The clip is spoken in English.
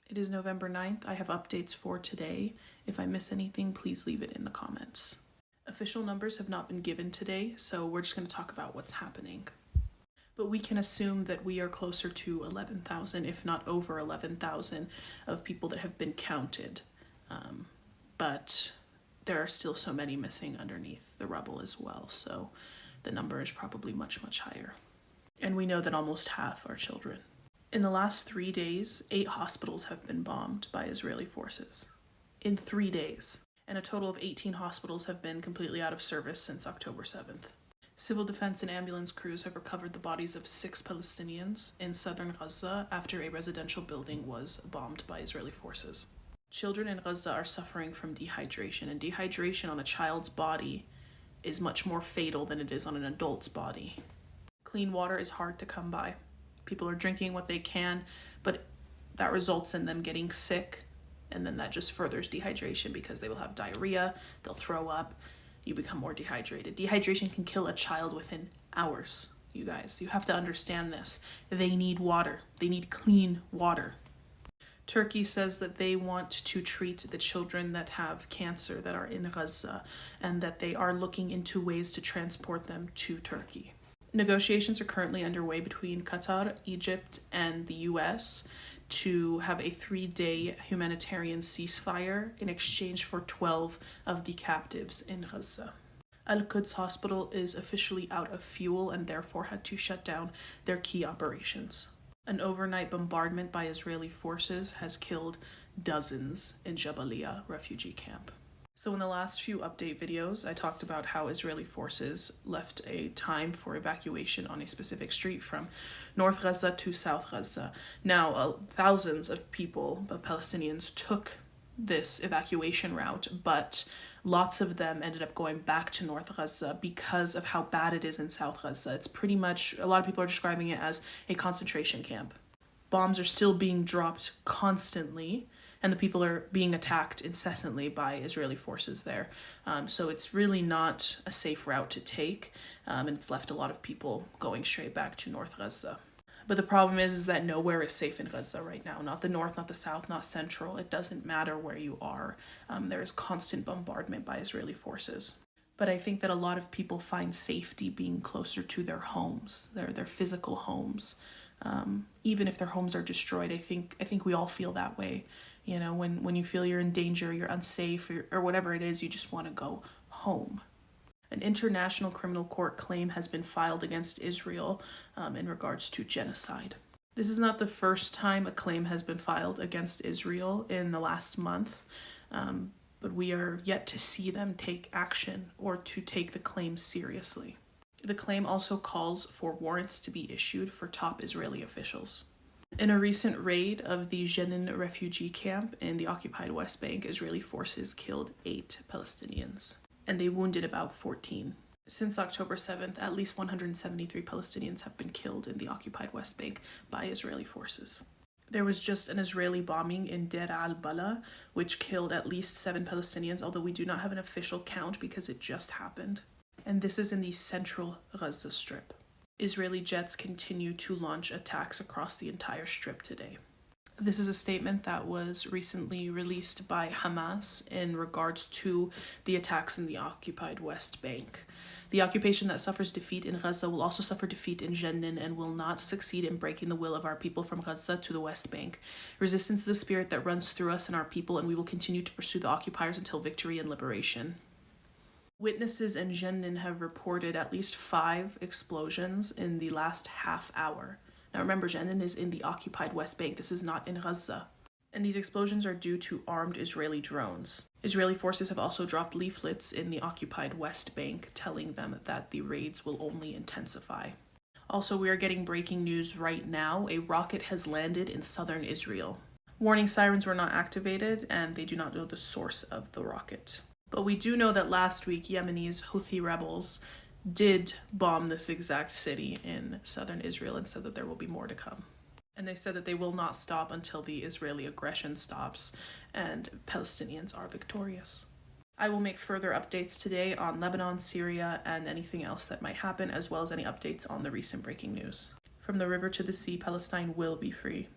It is November 9th. I have updates for today. If I miss anything, please leave it in the comments. Official numbers have not been given today, so we're just going to talk about what's happening. But we can assume that we are closer to 11,000, if not over 11,000, of people that have been counted. But there are still so many missing underneath the rubble as well, so the number is probably much, much higher. And we know that almost half are children. In the last 3 days, 8 hospitals have been bombed by Israeli forces. In 3 days. And a total of 18 hospitals have been completely out of service since October 7th. Civil defense and ambulance crews have recovered the bodies of 6 Palestinians in southern Gaza after a residential building was bombed by Israeli forces. Children in Gaza are suffering from dehydration, and dehydration on a child's body is much more fatal than it is on an adult's body. Clean water is hard to come by. People are drinking what they can, but that results in them getting sick, and then that just furthers dehydration because they will have diarrhea, they'll throw up, you become more dehydrated. Dehydration can kill a child within hours, you guys. You have to understand this. They need water. They need clean water. Turkey says that they want to treat the children that have cancer that are in Gaza, and that they are looking into ways to transport them to Turkey. Negotiations are currently underway between Qatar, Egypt, and the US to have a 3-day humanitarian ceasefire in exchange for 12 of the captives in Gaza. Al-Quds Hospital is officially out of fuel and therefore had to shut down their key operations. An overnight bombardment by Israeli forces has killed dozens in Jabalia refugee camp. So in the last few update videos, I talked about how Israeli forces left a time for evacuation on a specific street from North Gaza to South Gaza. Now, thousands of people, of Palestinians, took this evacuation route, but lots of them ended up going back to North Gaza because of how bad it is in South Gaza. It's pretty much, a lot of people are describing it as a concentration camp. Bombs are still being dropped constantly, and the people are being attacked incessantly by Israeli forces there. So it's really not a safe route to take, and it's left a lot of people going straight back to North Gaza. But the problem is that nowhere is safe in Gaza right now. Not the north, not the south, not central. It doesn't matter where you are. There is constant bombardment by Israeli forces. But I think that a lot of people find safety being closer to their homes, their physical homes. Even if their homes are destroyed, I think we all feel that way. You know, when you feel you're in danger, you're unsafe, or whatever it is, you just want to go home. An international criminal court claim has been filed against Israel in regards to genocide. This is not the first time a claim has been filed against Israel in the last month, but we are yet to see them take action or to take the claim seriously. The claim also calls for warrants to be issued for top Israeli officials. In a recent raid of the Jenin refugee camp in the occupied West Bank, Israeli forces killed 8 Palestinians, and they wounded about 14. Since October 7th, at least 173 Palestinians have been killed in the occupied West Bank by Israeli forces. There was just an Israeli bombing in Deir al-Bala, which killed at least 7 Palestinians, although we do not have an official count because it just happened. And this is in the central Gaza Strip. Israeli jets continue to launch attacks across the entire strip today. This is a statement that was recently released by Hamas in regards to the attacks in the occupied West Bank. The occupation that suffers defeat in Gaza will also suffer defeat in Jenin and will not succeed in breaking the will of our people from Gaza to the West Bank. Resistance is the spirit that runs through us and our people, and we will continue to pursue the occupiers until victory and liberation. Witnesses in Jenin have reported at least 5 explosions in the last half hour. Now remember, Jenin is in the occupied West Bank. This is not in Gaza. And these explosions are due to armed Israeli drones. Israeli forces have also dropped leaflets in the occupied West Bank telling them that the raids will only intensify. Also, we are getting breaking news right now. A rocket has landed in southern Israel. Warning sirens were not activated, and they do not know the source of the rocket. But we do know that last week, Yemenis Houthi rebels did bomb this exact city in southern Israel and said that there will be more to come. And they said that they will not stop until the Israeli aggression stops and Palestinians are victorious. I will make further updates today on Lebanon, Syria, and anything else that might happen, as well as any updates on the recent breaking news. From the river to the sea, Palestine will be free.